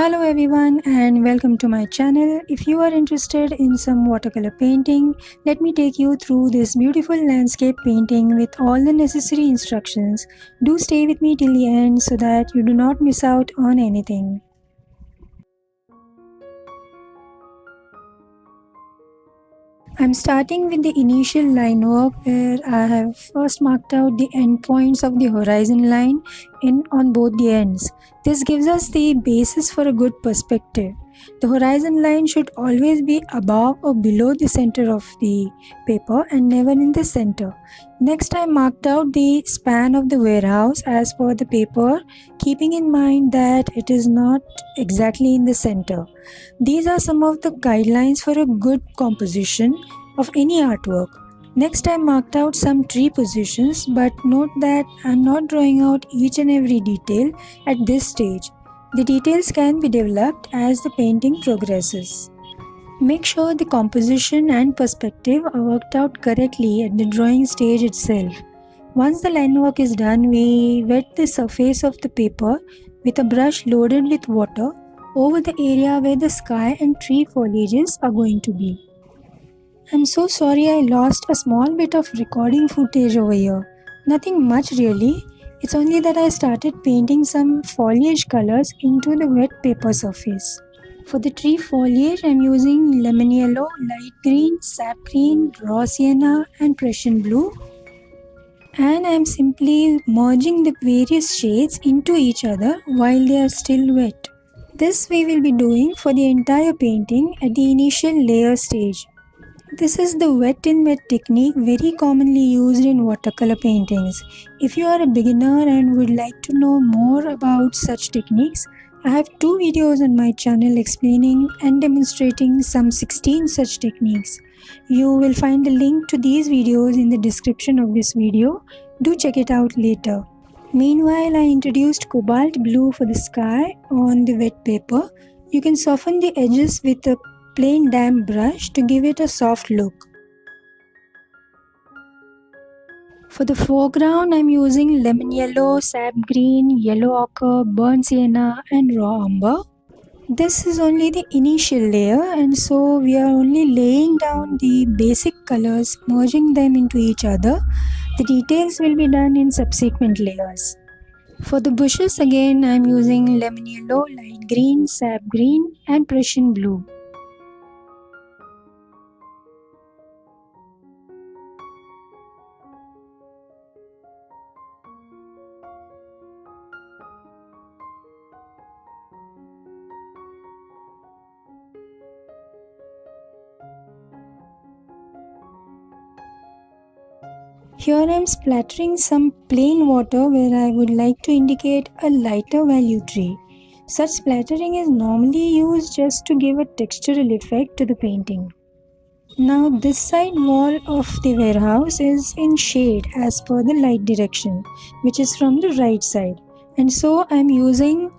Hello everyone and welcome to my channel. If you are interested in some watercolor painting, let me take you through this beautiful landscape painting with all the necessary instructions. Do stay with me till the end so that you do not miss out on anything. I'm starting with the initial line work where I have first marked out the endpoints of the horizon line on both the ends. This gives us the basis for a good perspective. The horizon line should always be above or below the center of the paper and never in the center. Next, I marked out the span of the warehouse as per the paper, keeping in mind that it is not exactly in the center. These are some of the guidelines for a good composition of any artwork. Next, I marked out some tree positions, but note that I am not drawing out each and every detail at this stage. The details can be developed as the painting progresses. Make sure the composition and perspective are worked out correctly at the drawing stage itself. Once the line work is done, we wet the surface of the paper with a brush loaded with water over the area where the sky and tree foliages are going to be. I'm so sorry I lost a small bit of recording footage over here. Nothing much really. It's only that I started painting some foliage colors into the wet paper surface. For the tree foliage, I'm using lemon yellow, light green, sap green, raw sienna and Prussian blue. And I'm simply merging the various shades into each other while they are still wet. This we will be doing for the entire painting at the initial layer stage. This is the wet in wet technique very commonly used in watercolor paintings. If you are a beginner and would like to know more about such techniques, I have 2 videos on my channel explaining and demonstrating some 16 such techniques. You will find the link to these videos in the description of this video. Do check it out later. Meanwhile, I introduced cobalt blue for the sky on the wet paper. You can soften the edges with a plain damp brush to give it a soft look. For the foreground, I am using lemon yellow, sap green, yellow ochre, burnt sienna and raw umber. This is only the initial layer and so we are only laying down the basic colors, merging them into each other. The details will be done in subsequent layers. For the bushes again, I am using lemon yellow, light green, sap green and Prussian blue. Here I am splattering some plain water where I would like to indicate a lighter value tree. Such splattering is normally used just to give a textural effect to the painting. Now this side wall of the warehouse is in shade as per the light direction, which is from the right side. And so I am using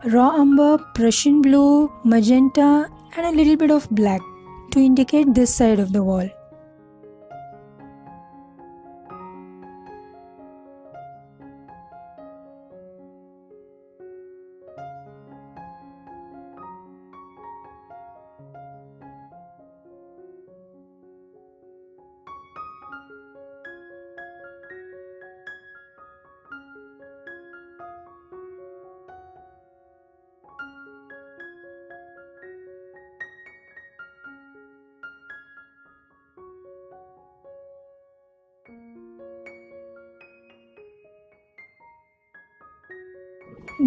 raw umber, Prussian blue, magenta and a little bit of black to indicate this side of the wall.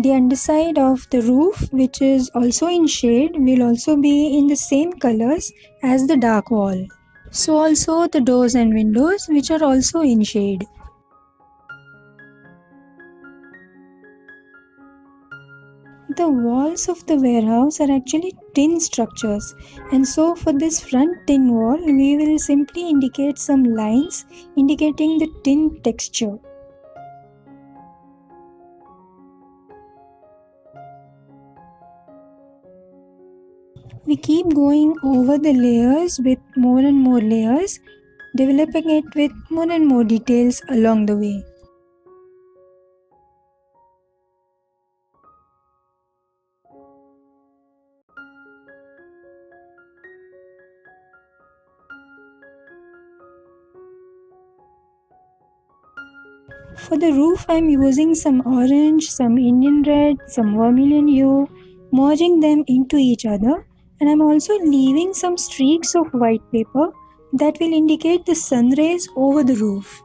The underside of the roof, which is also in shade, will also be in the same colors as the dark wall. So also the doors and windows, which are also in shade. The walls of the warehouse are actually tin structures, and so for this front tin wall, we will simply indicate some lines indicating the tin texture. We keep going over the layers with more and more layers, developing it with more and more details along the way. For the roof, I'm using some orange, some Indian red, some vermilion hue, merging them into each other, and I'm also leaving some streaks of white paper that will indicate the sun rays over the roof.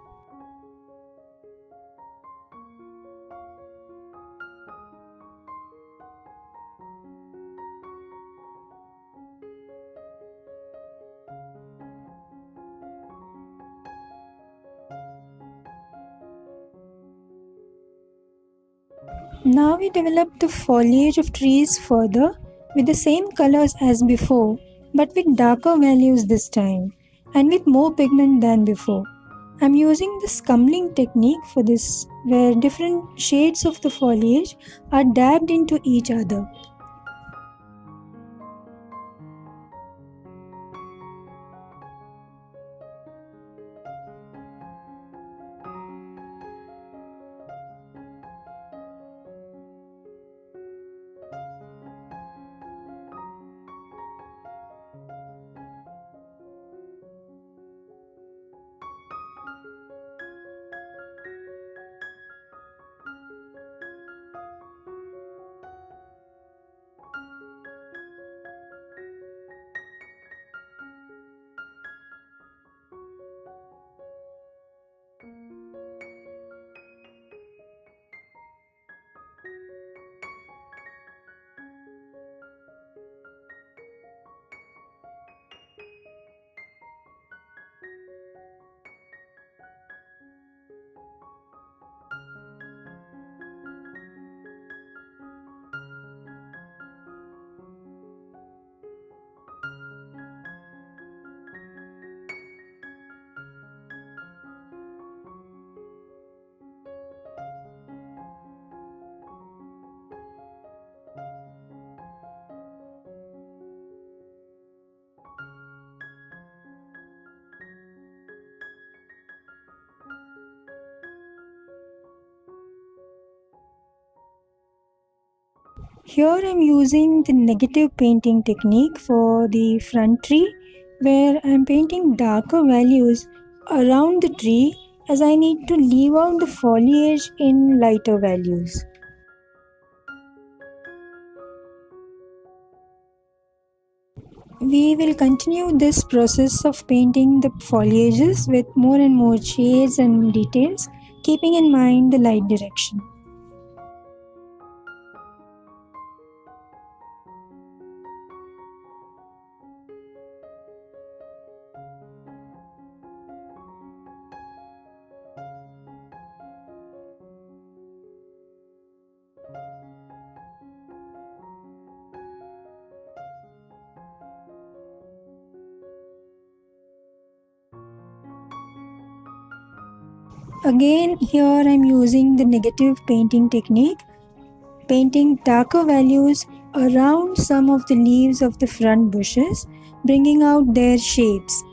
Now we develop the foliage of trees further with the same colors as before, but with darker values this time and with more pigment than before. I'm using the scumbling technique for this, where different shades of the foliage are dabbed into each other. Here I'm using the negative painting technique for the front tree, where I'm painting darker values around the tree as I need to leave out the foliage in lighter values. We will continue this process of painting the foliages with more and more shades and details, keeping in mind the light direction. Again, here I'm using the negative painting technique, painting darker values around some of the leaves of the front bushes, bringing out their shapes.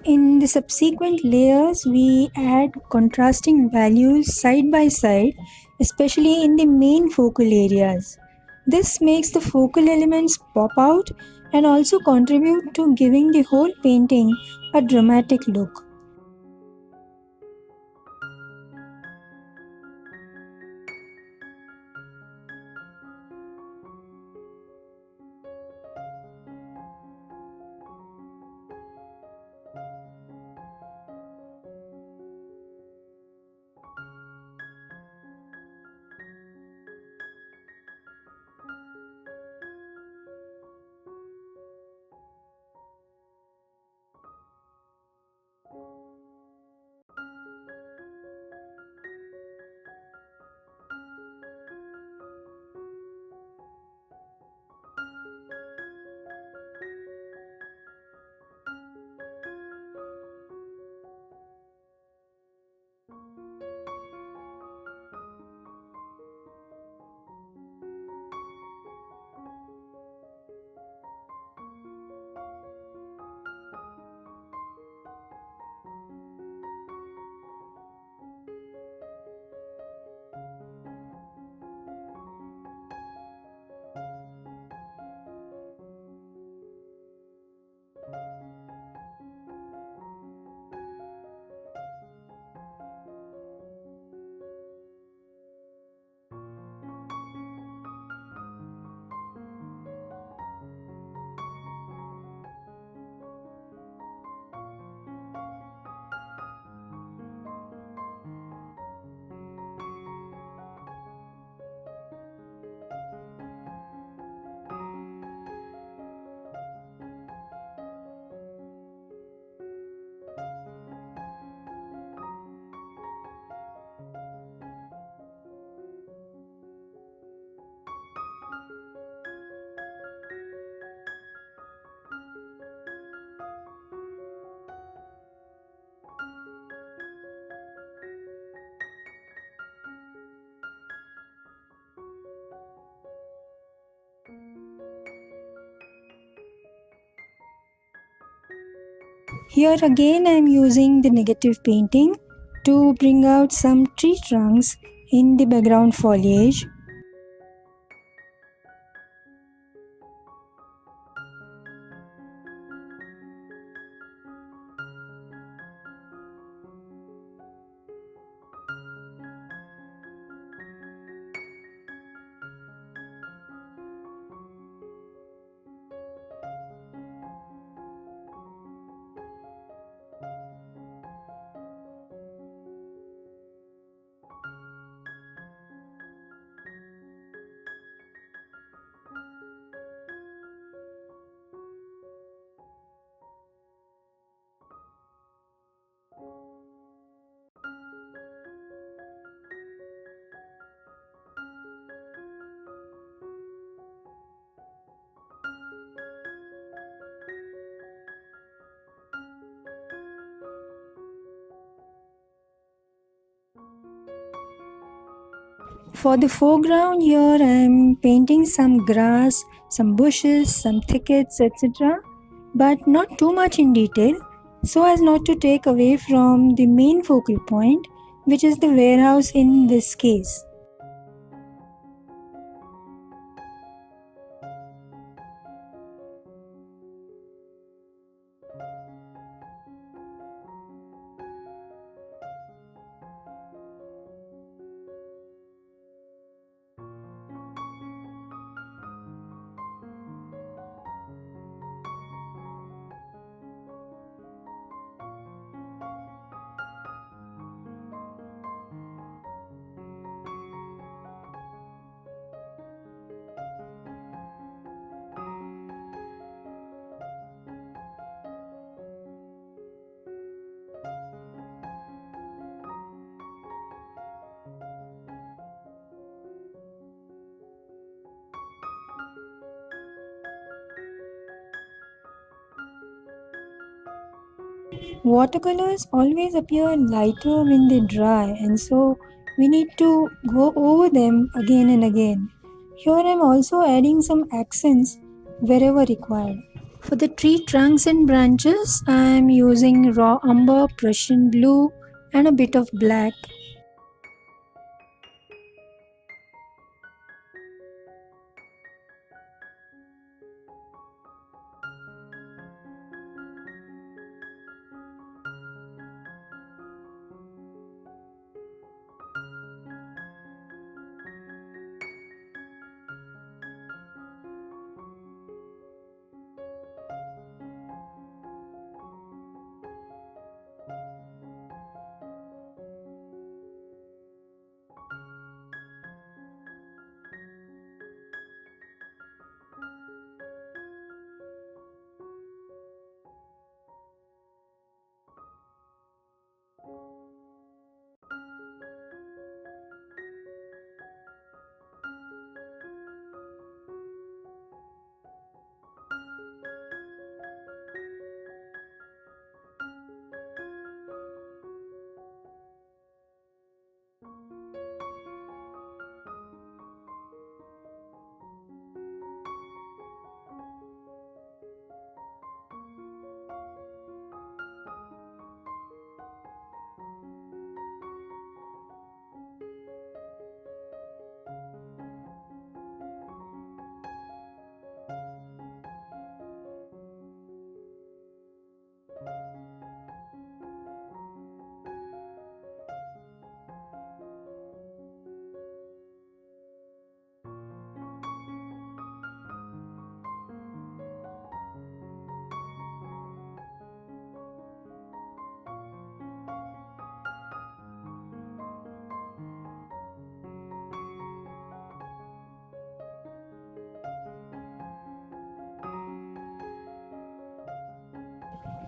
In the subsequent layers, we add contrasting values side by side, especially in the main focal areas. This makes the focal elements pop out and also contribute to giving the whole painting a dramatic look. Here again I am using the negative painting to bring out some tree trunks in the background foliage. For the foreground here I am painting some grass, some bushes, some thickets, etc. but not too much in detail so as not to take away from the main focal point, which is the warehouse in this case. Watercolors always appear lighter when they dry, and so we need to go over them again and again. Here I am also adding some accents wherever required. For the tree trunks and branches, I am using raw umber, Prussian blue and a bit of black.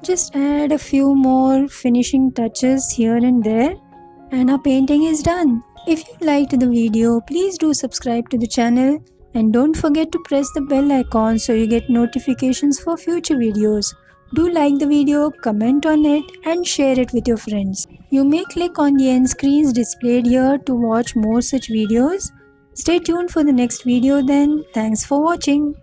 Just add a few more finishing touches here and there and our painting is done. If you liked the video, please do subscribe to the channel and don't forget to press the bell icon so you get notifications for future videos. Do like the video, comment on it and share it with your friends. You may click on the end screens displayed here to watch more such videos. Stay tuned for the next video then. Thanks for watching.